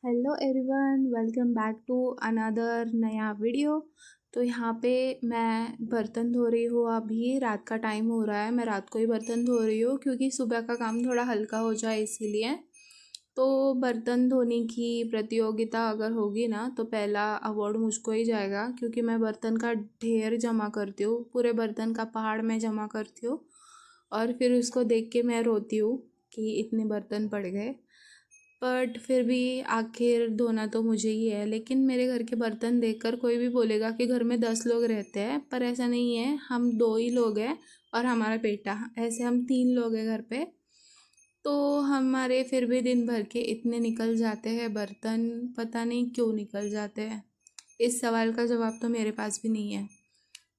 Hello everyone, welcome back to another नया वीडियो। तो यहाँ पे मैं बर्तन धो रही हूँ। अभी रात का टाइम हो रहा है, मैं रात को ही बर्तन धो रही हूँ क्योंकि सुबह का काम थोड़ा हल्का हो जाए इसीलिए। तो बर्तन धोने की प्रतियोगिता अगर होगी ना तो पहला अवार्ड मुझको ही जाएगा क्योंकि मैं बर्तन का ढेर जमा करती हूँ, पूरे बर्तन का पहाड़ मैं जमा करती हूँ और फिर उसको देख के मैं रोती हूँ कि इतने बर्तन पड़ गए। बट फिर भी आखिर धोना तो मुझे ही है। लेकिन मेरे घर के बर्तन देखकर कोई भी बोलेगा कि घर में 10 लोग रहते हैं, पर ऐसा नहीं है। हम 2 ही लोग हैं और हमारा बेटा, ऐसे हम 3 लोग हैं घर पे। तो हमारे फिर भी दिन भर के इतने निकल जाते हैं बर्तन, पता नहीं क्यों निकल जाते हैं। इस सवाल का जवाब तो मेरे पास भी नहीं है।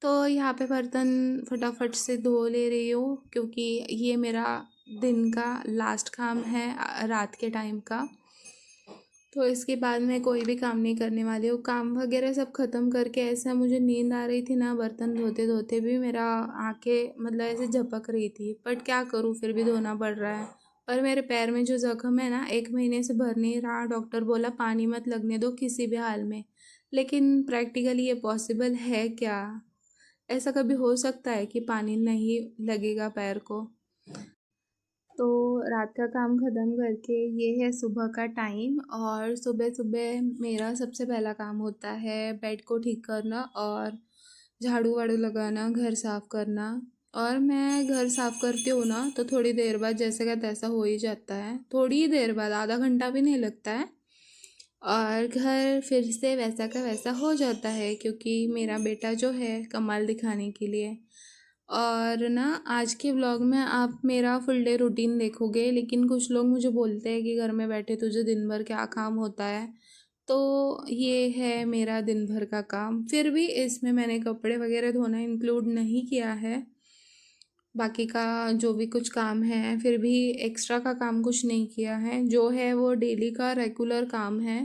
तो यहाँ पे बर्तन फटाफट से धो ले रही हूँ क्योंकि ये मेरा दिन का लास्ट काम है, रात के टाइम का। तो इसके बाद मैं कोई भी काम नहीं करने वाली हूँ। काम वगैरह सब ख़त्म करके ऐसा मुझे नींद आ रही थी ना, बर्तन धोते धोते भी मेरा आंखें मतलब ऐसे झपक रही थी, बट क्या करूँ, फिर भी धोना पड़ रहा है। पर मेरे पैर में जो ज़ख्म है ना, 1 महीने से भर नहीं रहा। डॉक्टर बोला पानी मत लगने दो किसी भी हाल में। लेकिन प्रैक्टिकली ये पॉसिबल है क्या? ऐसा कभी हो सकता है कि पानी नहीं लगेगा पैर को? तो रात का काम ख़त्म करके ये है सुबह का टाइम, और सुबह सुबह मेरा सबसे पहला काम होता है बेड को ठीक करना और झाड़ू वाड़ू लगाना, घर साफ़ करना। और मैं घर साफ़ करती हूँ ना तो थोड़ी देर बाद जैसे का तैसा हो ही जाता है, थोड़ी ही देर बाद, आधा घंटा भी नहीं लगता है और घर फिर से वैसा का वैसा हो जाता है क्योंकि मेरा बेटा जो है कमाल दिखाने के लिए। और ना आज के व्लॉग में आप मेरा फुल डे रूटीन देखोगे, लेकिन कुछ लोग मुझे बोलते हैं कि घर में बैठे तुझे दिन भर क्या काम होता है। तो ये है मेरा दिन भर का काम। फिर भी इसमें मैंने कपड़े वगैरह धोना इंक्लूड नहीं किया है। बाकी का जो भी कुछ काम है, फिर भी एक्स्ट्रा का काम कुछ नहीं किया है। जो है वो डेली का रेगुलर काम है।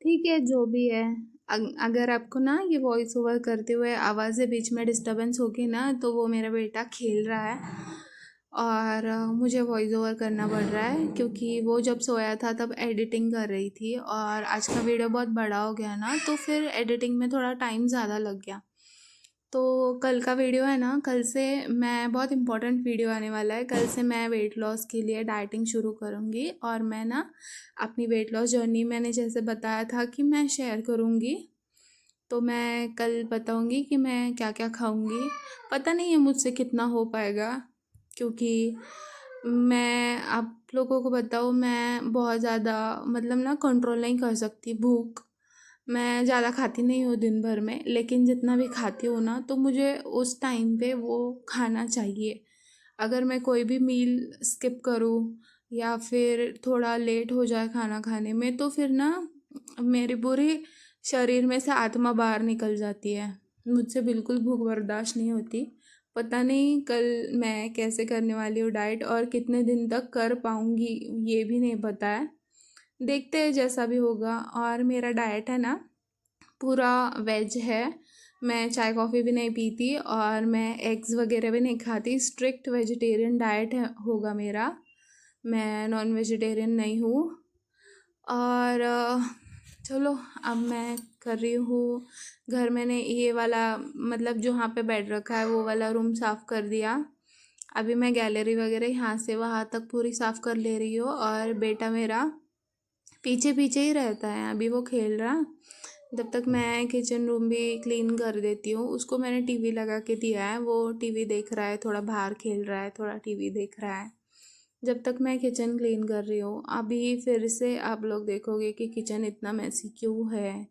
ठीक है, जो भी है। अगर आपको ना ये वॉइस ओवर करते हुए आवाज़ें बीच में डिस्टरबेंस होगी ना, तो वो मेरा बेटा खेल रहा है और मुझे वॉइस ओवर करना पड़ रहा है क्योंकि वो जब सोया था तब एडिटिंग कर रही थी और आज का वीडियो बहुत बड़ा हो गया ना, तो फिर एडिटिंग में थोड़ा टाइम ज़्यादा लग गया। तो कल का वीडियो है ना, कल से मैं बहुत इंपॉर्टेंट वीडियो आने वाला है। कल से मैं वेट लॉस के लिए डाइटिंग शुरू करूँगी और मैं ना अपनी वेट लॉस जर्नी, मैंने जैसे बताया था कि मैं शेयर करूँगी, तो मैं कल बताऊँगी कि मैं क्या क्या खाऊँगी। पता नहीं है मुझसे कितना हो पाएगा क्योंकि मैं आप लोगों को बताऊँ, मैं बहुत ज़्यादा मतलब ना कंट्रोल नहीं कर सकती भूख। मैं ज़्यादा खाती नहीं हूँ दिन भर में, लेकिन जितना भी खाती हूँ ना तो मुझे उस टाइम पे वो खाना चाहिए। अगर मैं कोई भी मील स्किप करूँ या फिर थोड़ा लेट हो जाए खाना खाने में, तो फिर ना मेरी पूरी शरीर में से आत्मा बाहर निकल जाती है। मुझसे बिल्कुल भूख बर्दाश्त नहीं होती। पता नहीं कल मैं कैसे करने वाली हूँ डाइट और कितने दिन तक कर पाऊँगी, ये भी नहीं पता है। देखते हैं जैसा भी होगा। और मेरा डाइट है ना पूरा वेज है। मैं चाय कॉफ़ी भी नहीं पीती और मैं एग्स वगैरह भी नहीं खाती। स्ट्रिक्ट वेजिटेरियन डाइट है होगा मेरा। मैं नॉन वेजिटेरियन नहीं हूँ। और चलो, अब मैं कर रही हूँ। घर मैंने ये वाला मतलब जो यहाँ पे बेड रखा है वो वाला रूम साफ़ कर दिया। अभी मैं गैलरी वगैरह यहाँ से वहाँ तक पूरी साफ़ कर ले रही हूँ और बेटा मेरा पीछे पीछे ही रहता है, अभी वो खेल रहा। जब तक मैं किचन रूम भी क्लीन कर देती हूँ। उसको मैंने टीवी लगा के दिया है, वो टीवी देख रहा है, थोड़ा बाहर खेल रहा है, थोड़ा टीवी देख रहा है जब तक मैं किचन क्लीन कर रही हूँ। अभी फिर से आप लोग देखोगे कि किचन इतना मैसी क्यों है,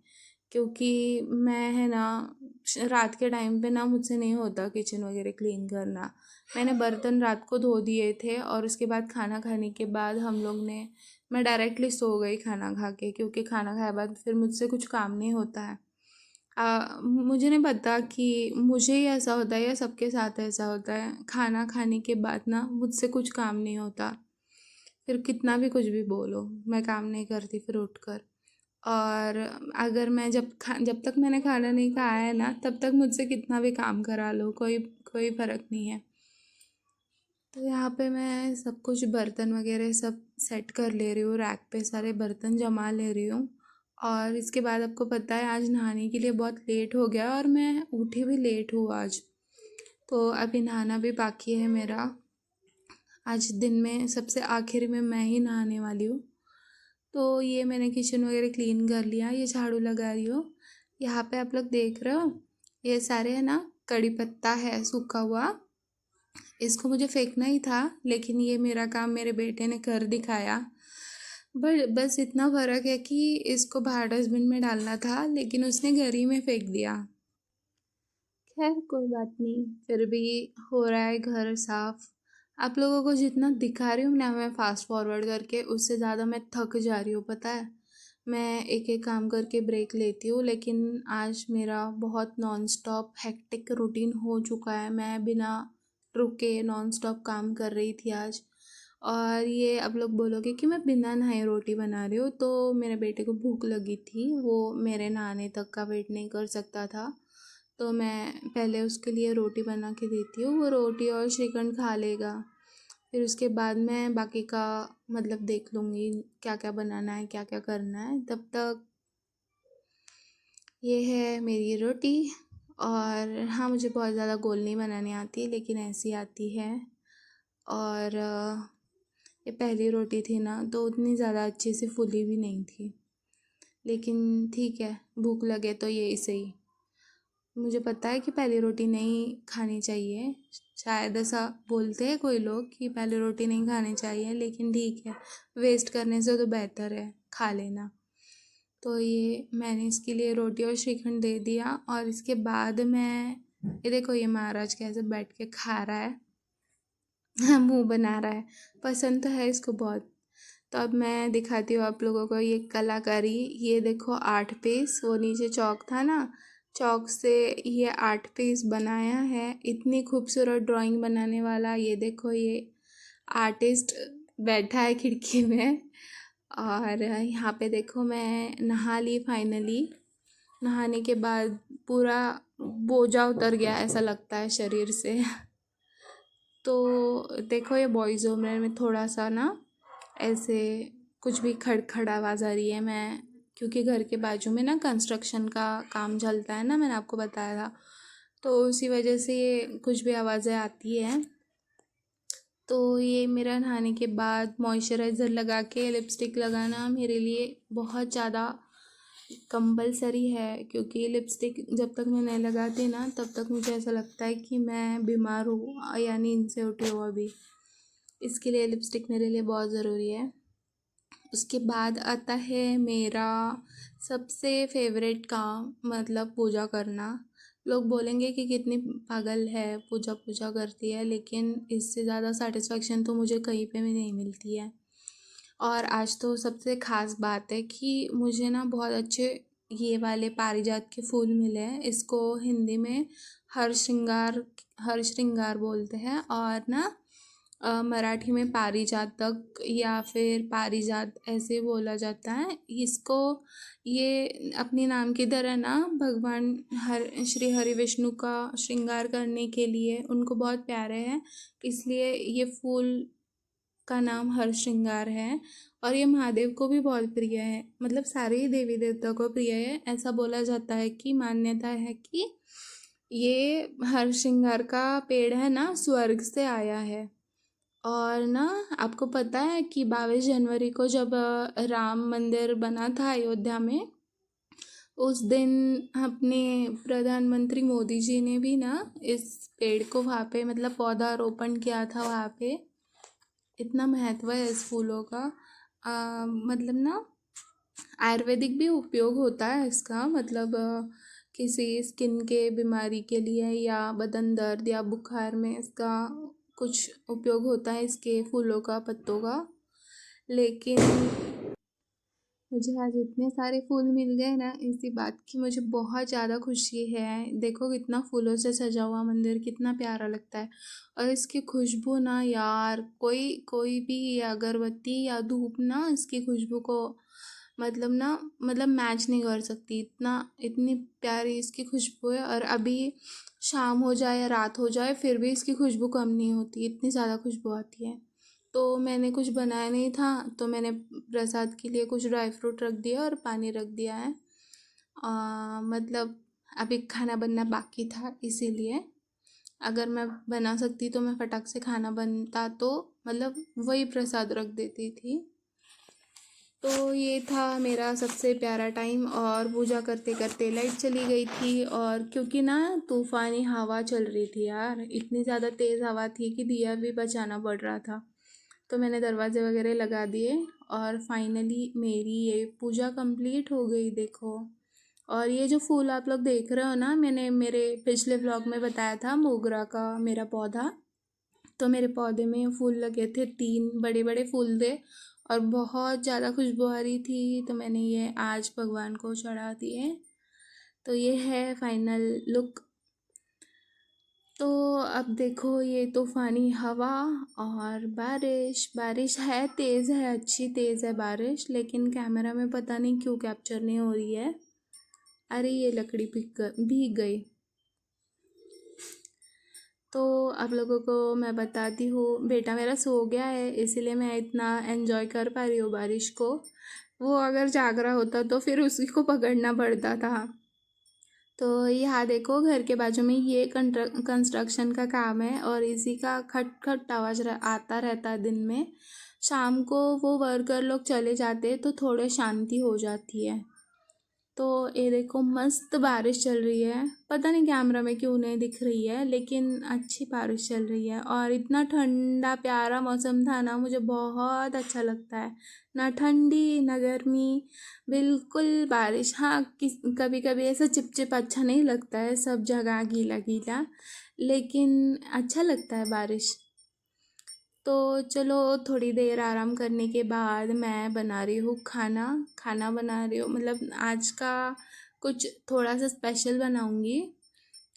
क्योंकि मैं है ना रात के टाइम पे ना मुझसे नहीं होता किचन वगैरह क्लीन करना। मैंने बर्तन रात को धो दिए थे और उसके बाद खाना खाने के बाद हम लोग ने, मैं डायरेक्टली सो गई खाना खा के, क्योंकि खाना खाए बाद फिर मुझसे कुछ काम नहीं होता है। मुझे नहीं पता कि मुझे ही ऐसा होता है या सबके साथ ऐसा होता है, खाना खाने के बाद ना मुझसे कुछ काम नहीं होता। फिर कितना भी कुछ भी बोलो, मैं काम नहीं करती फिर उठकर। और अगर मैं जब तक मैंने खाना नहीं खाया है ना, तब तक मुझसे कितना भी काम करा लो, कोई कोई फ़र्क नहीं है। तो यहाँ पे मैं सब कुछ बर्तन वगैरह सब सेट कर ले रही हूँ, रैक पे सारे बर्तन जमा ले रही हूँ। और इसके बाद आपको पता है आज नहाने के लिए बहुत लेट हो गया और मैं उठी भी लेट हूँ आज। तो अभी नहाना भी बाकी है मेरा। आज दिन में सबसे आखिर में मैं ही नहाने वाली हूँ। तो ये मैंने किचन वगैरह क्लीन कर लिया, ये झाड़ू लगा रही हूँ। यहाँ पे आप लोग देख रहे हो, ये सारे है ना कड़ी पत्ता है सूखा हुआ, इसको मुझे फेंकना ही था लेकिन ये मेरा काम मेरे बेटे ने कर दिखाया। बट बस इतना फ़र्क है कि इसको बाहर डस्टबिन में डालना था लेकिन उसने घर ही में फेंक दिया। खैर कोई बात नहीं, फिर भी हो रहा है घर साफ। आप लोगों को जितना दिखा रही हूँ ना मैं फास्ट फॉरवर्ड करके, उससे ज़्यादा मैं थक जा रही हूँ पता है। मैं एक एक काम करके ब्रेक लेती हूँ लेकिन आज मेरा बहुत नॉन स्टॉप हेक्टिक रूटीन हो चुका है। मैं बिना रुके नॉन स्टॉप काम कर रही थी आज। और ये अब लोग बोलोगे कि मैं बिना नहाए रोटी बना रही हूँ, तो मेरे बेटे को भूख लगी थी, वो मेरे नहाने तक का वेट नहीं कर सकता था। तो मैं पहले उसके लिए रोटी बना के देती हूँ, वो रोटी और श्रीखंड खा लेगा। फिर उसके बाद मैं बाकी का मतलब देख लूँगी क्या क्या बनाना है क्या क्या करना है। तब तक ये है मेरी रोटी। और हाँ, मुझे बहुत ज़्यादा गोल नहीं बनानी आती लेकिन ऐसी आती है। और ये पहली रोटी थी ना तो उतनी ज़्यादा अच्छे से फूली भी नहीं थी, लेकिन ठीक है, भूख लगे तो यही सही। मुझे पता है कि पहली रोटी नहीं खानी चाहिए, शायद ऐसा बोलते हैं कोई लोग कि पहली रोटी नहीं खानी चाहिए, लेकिन ठीक है, वेस्ट करने से तो बेहतर है खा लेना। तो ये मैंने इसके लिए रोटी और श्रीखंड दे दिया और इसके बाद मैं, ये देखो ये महाराज कैसे बैठ के खा रहा है मुंह बना रहा है, पसंद तो है इसको बहुत। तो अब मैं दिखाती हूँ आप लोगों को ये कलाकारी। ये देखो 8 पीस, वो नीचे चौक था ना, चौक से ये 8 पीस बनाया है। इतनी खूबसूरत ड्राइंग बनाने वाला ये देखो ये आर्टिस्ट बैठा है खिड़की में। और यहाँ पे देखो मैं नहा ली फाइनली। नहाने के बाद पूरा बोझा उतर गया ऐसा लगता है शरीर से तो देखो ये वॉइस ओवर में थोड़ा सा ना ऐसे कुछ भी खड़खड़ आवाज़ आ रही है, मैं क्योंकि घर के बाजू में ना कंस्ट्रक्शन का काम चलता है ना, मैंने आपको बताया था, तो उसी वजह से ये कुछ भी आवाज़ें आती है। तो ये मेरा नहाने के बाद मॉइस्चराइज़र लगा के लिपस्टिक लगाना मेरे लिए बहुत ज़्यादा कंपलसरी है, क्योंकि लिपस्टिक जब तक मैं नहीं लगाती ना तब तक मुझे ऐसा लगता है कि मैं बीमार हूँ या नींद से उठी हूँ अभी। इसके लिए लिपस्टिक मेरे लिए बहुत ज़रूरी है। उसके बाद आता है मेरा सबसे फेवरेट काम, मतलब पूजा करना। लोग बोलेंगे कि कितनी पागल है, पूजा पूजा करती है, लेकिन इससे ज़्यादा सेटिस्फेक्शन तो मुझे कहीं पे भी नहीं मिलती है। और आज तो सबसे ख़ास बात है कि मुझे ना बहुत अच्छे ये वाले पारिजात के फूल मिले हैं। इसको हिंदी में हर श्रृंगार बोलते हैं, और ना मराठी में पारिजातक या फिर पारिजात ऐसे बोला जाता है इसको। ये अपने नाम की तरह ना भगवान श्री हरि विष्णु का श्रृंगार करने के लिए उनको बहुत प्यारे हैं, इसलिए ये फूल का नाम हर श्रृंगार है। और ये महादेव को भी बहुत प्रिय है, मतलब सारे ही देवी देवता को प्रिय है। ऐसा बोला जाता है कि मान्यता है कि ये हर श्रृंगार का पेड़ है ना स्वर्ग से आया है। और ना आपको पता है कि 22 जनवरी को जब राम मंदिर बना था अयोध्या में, उस दिन अपने प्रधानमंत्री मोदी जी ने भी ना इस पेड़ को वहाँ पे मतलब पौधारोपण किया था वहाँ पे। इतना महत्व है इस फूलों का। मतलब ना आयुर्वेदिक भी उपयोग होता है इसका, मतलब किसी स्किन के बीमारी के लिए या बदन दर्द या बुखार में इसका कुछ उपयोग होता है इसके फूलों का, पत्तों का। लेकिन मुझे आज इतने सारे फूल मिल गए ना, इसी बात की मुझे बहुत ज़्यादा खुशी है। देखो कितना फूलों से सजा हुआ मंदिर कितना प्यारा लगता है। और इसकी खुशबू ना यार, कोई कोई भी अगरबत्ती या धूप ना इसकी खुशबू को मतलब ना, मतलब मैच नहीं कर सकती, इतना इतनी प्यारी इसकी खुशबू है। और अभी शाम हो जाए या रात हो जाए फिर भी इसकी खुशबू कम नहीं होती, इतनी ज़्यादा खुशबू आती है। तो मैंने कुछ बनाया नहीं था, तो मैंने प्रसाद के लिए कुछ ड्राई फ्रूट रख दिया और पानी रख दिया है। मतलब अभी खाना बनना बाकी था, इसीलिए अगर मैं बना सकती तो मैं फटाक से खाना बनता तो मतलब वही प्रसाद रख देती थी। तो ये था मेरा सबसे प्यारा टाइम। और पूजा करते करते लाइट चली गई थी, और क्योंकि ना तूफ़ानी हवा चल रही थी यार, इतनी ज़्यादा तेज़ हवा थी कि दिया भी बचाना पड़ रहा था। तो मैंने दरवाजे वगैरह लगा दिए और फाइनली मेरी ये पूजा कंप्लीट हो गई, देखो। और ये जो फूल आप लोग देख रहे हो ना, मैंने मेरे पिछले व्लॉग में बताया था मोगरा का मेरा पौधा। तो मेरे पौधे में फूल लगे थे, 3 बड़े बड़े फूल थे और बहुत ज़्यादा खुशबू आ रही थी। तो मैंने ये आज भगवान को चढ़ा दिए। तो ये है फाइनल लुक। तो अब देखो ये तूफ़ानी हवा और बारिश। बारिश है, तेज़ है, अच्छी तेज़ है बारिश, लेकिन कैमरा में पता नहीं क्यों कैप्चर नहीं हो रही है। अरे ये लकड़ी भीग गई। तो आप लोगों को मैं बताती हूँ, बेटा मेरा सो गया है इसीलिए मैं इतना एंजॉय कर पा रही हूँ बारिश को। वो अगर जाग रहा होता तो फिर उसी को पकड़ना पड़ता था। तो यहाँ देखो घर के बाजू में ये कंस्ट्रक्शन का काम है और इसी का खट खट आवाज़ आता रहता है दिन में। शाम को वो वर्कर लोग चले जाते तो थोड़े शांति हो जाती है। तो ये देखो मस्त बारिश चल रही है, पता नहीं कैमरा में क्यों नहीं दिख रही है, लेकिन अच्छी बारिश चल रही है। और इतना ठंडा प्यारा मौसम था ना, मुझे बहुत अच्छा लगता है। ना ठंडी ना गर्मी, बिल्कुल बारिश। हाँ, कभी कभी ऐसा चिपचिप अच्छा नहीं लगता है, सब जगह गीला गीला, लेकिन अच्छा लगता है बारिश। तो चलो थोड़ी देर आराम करने के बाद मैं बना रही हूँ खाना। खाना बना रही हूँ, मतलब आज का कुछ थोड़ा सा स्पेशल बनाऊँगी,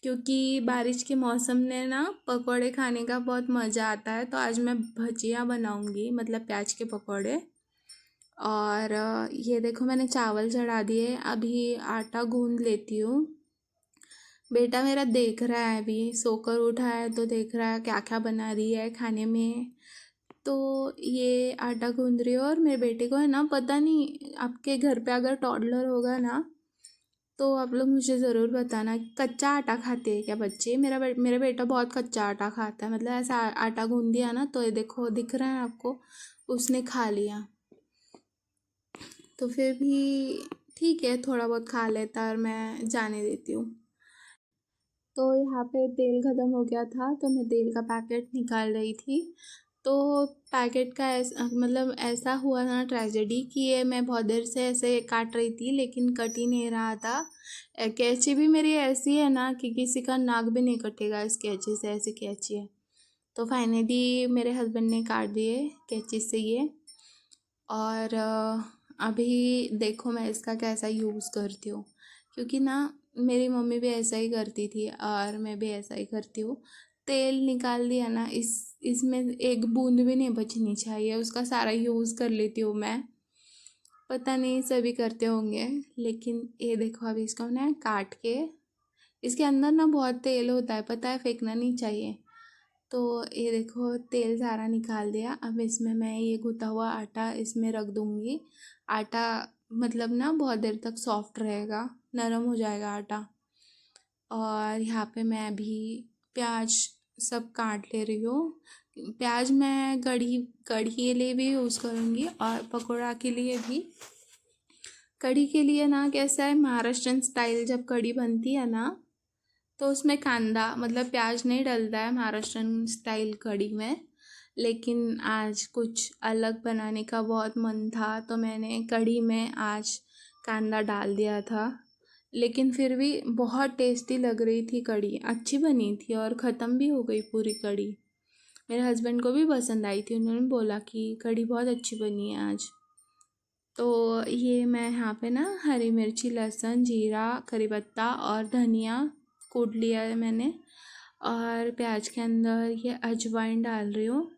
क्योंकि बारिश के मौसम में ना पकोड़े खाने का बहुत मज़ा आता है। तो आज मैं भजिया बनाऊँगी, मतलब प्याज के पकोड़े। और ये देखो मैंने चावल चढ़ा दिए, अभी आटा गूँध लेती हूँ। बेटा मेरा देख रहा है, अभी सोकर उठा है तो देख रहा है क्या क्या बना रही है खाने में। तो ये आटा गूंद रही हो। और मेरे बेटे को है ना, पता नहीं आपके घर पे अगर टॉडलर होगा ना तो आप लोग मुझे ज़रूर बताना, कच्चा आटा खाते हैं क्या बच्चे। मेरा बेटा बहुत कच्चा आटा खाता है, मतलब ऐसा आटा गूंद दिया ना तो ये देखो दिख रहा है आपको, उसने खा लिया। तो फिर भी ठीक है, थोड़ा बहुत खा लेता और मैं जाने देती हूँ। तो यहाँ पे तेल ख़त्म हो गया था तो मैं तेल का पैकेट निकाल रही थी। तो पैकेट का ऐसा मतलब ऐसा हुआ ना ट्रेजेडी कि ये मैं बहुत देर से ऐसे काट रही थी लेकिन कट ही नहीं रहा था। कैंची भी मेरी ऐसी है ना कि किसी का नाक भी नहीं कटेगा इस कैंची से, ऐसी कैंची है। तो फाइनली मेरे हस्बैंड ने काट दिए कैंची से ये। और अभी देखो मैं इसका कैसा यूज़ करती हूँ, क्योंकि ना मेरी मम्मी भी ऐसा ही करती थी और मैं भी ऐसा ही करती हूँ। तेल निकाल दिया ना, इसमें एक बूंद भी नहीं बचनी चाहिए, उसका सारा यूज़ कर लेती हूँ मैं। पता नहीं सभी करते होंगे, लेकिन ये देखो अभी इसको ना काट के, इसके अंदर ना बहुत तेल होता है, पता है, फेंकना नहीं चाहिए। तो ये देखो तेल सारा निकाल दिया। अब इसमें मैं ये गूथा हुआ आटा इसमें रख दूँगी। आटा मतलब ना बहुत देर तक सॉफ्ट रहेगा, नरम हो जाएगा आटा। और यहाँ पे मैं अभी प्याज सब काट ले रही हूँ। प्याज मैं कढ़ी कढ़ी के लिए भी यूज़ करूँगी और पकौड़ा के लिए भी। कढ़ी के लिए ना कैसा है, महाराष्ट्रन स्टाइल जब कढ़ी बनती है ना तो उसमें कांदा मतलब प्याज नहीं डलता है महाराष्ट्रन स्टाइल कढ़ी में। लेकिन आज कुछ अलग बनाने का बहुत मन था तो मैंने कढ़ी में आज कांदा डाल दिया था। लेकिन फिर भी बहुत टेस्टी लग रही थी कढ़ी, अच्छी बनी थी और ख़त्म भी हो गई पूरी कढ़ी। मेरे हस्बैंड को भी पसंद आई थी, उन्होंने बोला कि कढ़ी बहुत अच्छी बनी है आज। तो ये मैं यहाँ पे ना हरी मिर्ची, लहसुन, जीरा, करी पत्ता और धनिया कूट लिया है मैंने। और प्याज के अंदर ये अजवाइन डाल रही हूँ।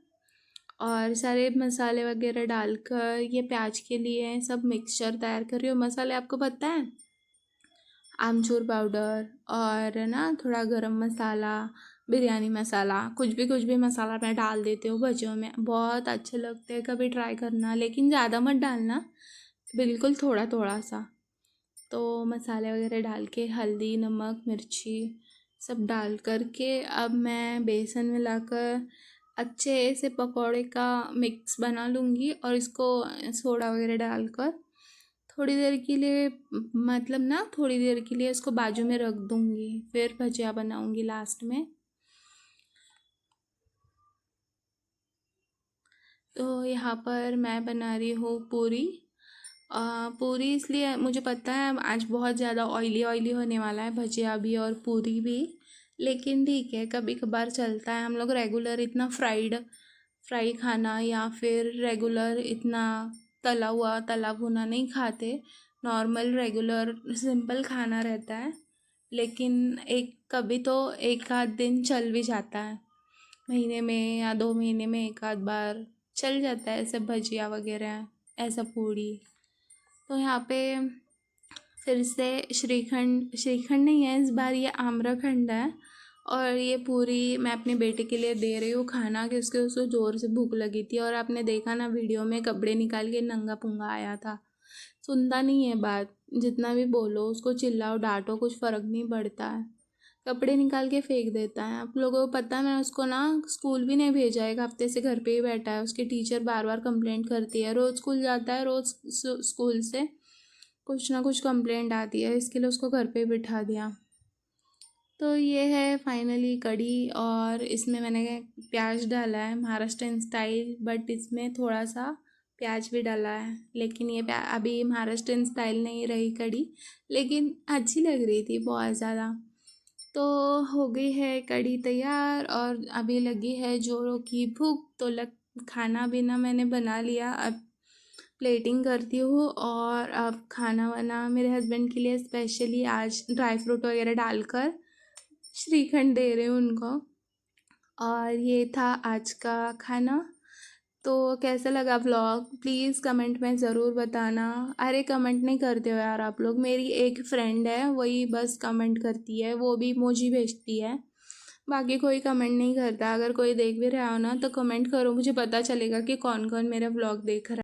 और सारे मसाले वगैरह डालकर ये प्याज के लिए सब मिक्सचर तैयार कर रही हूँ। मसाले आपको पता है, आमचूर पाउडर और ना थोड़ा गरम मसाला, बिरयानी मसाला, कुछ भी मसाला मैं डाल देती हूँ भजियों में, बहुत अच्छे लगते हैं। कभी ट्राई करना, लेकिन ज़्यादा मत डालना, बिल्कुल थोड़ा थोड़ा सा। तो मसाले वगैरह डाल के हल्दी, नमक, मिर्ची सब डाल करके अब मैं बेसन मिलाकर अच्छे से पकौड़े का मिक्स बना लूँगी और इसको सोडा वगैरह डालकर थोड़ी देर के लिए, मतलब ना थोड़ी देर के लिए इसको बाजू में रख दूँगी, फिर भजिया बनाऊँगी लास्ट में। तो यहाँ पर मैं बना रही हूँ पूरी। पूरी इसलिए मुझे पता है आज बहुत ज़्यादा ऑयली ऑयली होने वाला है, भजिया भी और पूरी भी, लेकिन ठीक है, कभी कभार चलता है। हम लोग रेगुलर इतना फ्राई खाना या फिर रेगुलर इतना तला हुआ तला भुना नहीं खाते। नॉर्मल रेगुलर सिंपल खाना रहता है, लेकिन एक कभी तो एक आध दिन चल भी जाता है, महीने में या 2 महीने में एक आध बार चल जाता है ऐसे भजिया वगैरह, ऐसा पूड़ी। तो यहाँ पे फिर से श्रीखंड श्रीखंड नहीं है इस बार, ये आम्रखंड है। और ये पूरी मैं अपने बेटे के लिए दे रही हूँ खाना, कि उसके उसको ज़ोर से भूख लगी थी। और आपने देखा ना वीडियो में, कपड़े निकाल के नंगा पुंगा आया था। सुनता नहीं है बात, जितना भी बोलो उसको, चिल्लाओ डांटो, कुछ फ़र्क नहीं पड़ता है, कपड़े निकाल के फेंक देता है। आप लोगों को पता है, मैं उसको ना स्कूल भी नहीं भेजा, एक हफ्ते से घर पे ही बैठा है। उसकी टीचर बार बार कंप्लेंट करती है, रोज़ स्कूल जाता है, रोज़ स्कूल से कुछ ना कुछ कंप्लेंट आती है, इसके लिए उसको घर पे ही बिठा दिया। तो ये है फाइनली कढ़ी, और इसमें मैंने प्याज डाला है महाराष्ट्रियन स्टाइल, बट इसमें थोड़ा सा प्याज भी डाला है। लेकिन ये अभी महाराष्ट्रियन स्टाइल नहीं रही कढ़ी, लेकिन अच्छी लग रही थी बहुत ज़्यादा। तो हो गई है कढ़ी तैयार, और अभी लगी है जोरों की भूख, तो खाना पीना मैंने बना लिया। अब प्लेटिंग करती हूँ, और अब खाना वाना मेरे हस्बैंड के लिए स्पेशली आज ड्राई फ्रूट वगैरह डालकर श्रीखंड दे रही हूँ उनको। और ये था आज का खाना। तो कैसा लगा व्लॉग, प्लीज़ कमेंट में ज़रूर बताना। अरे कमेंट नहीं करते हो यार आप लोग, मेरी एक फ्रेंड है वही बस कमेंट करती है, वो भी इमोजी भेजती है, बाकी कोई कमेंट नहीं करता। अगर कोई देख भी रहा हो ना तो कमेंट करो, मुझे पता चलेगा कि कौन कौन मेरा व्लॉग देख रहा है।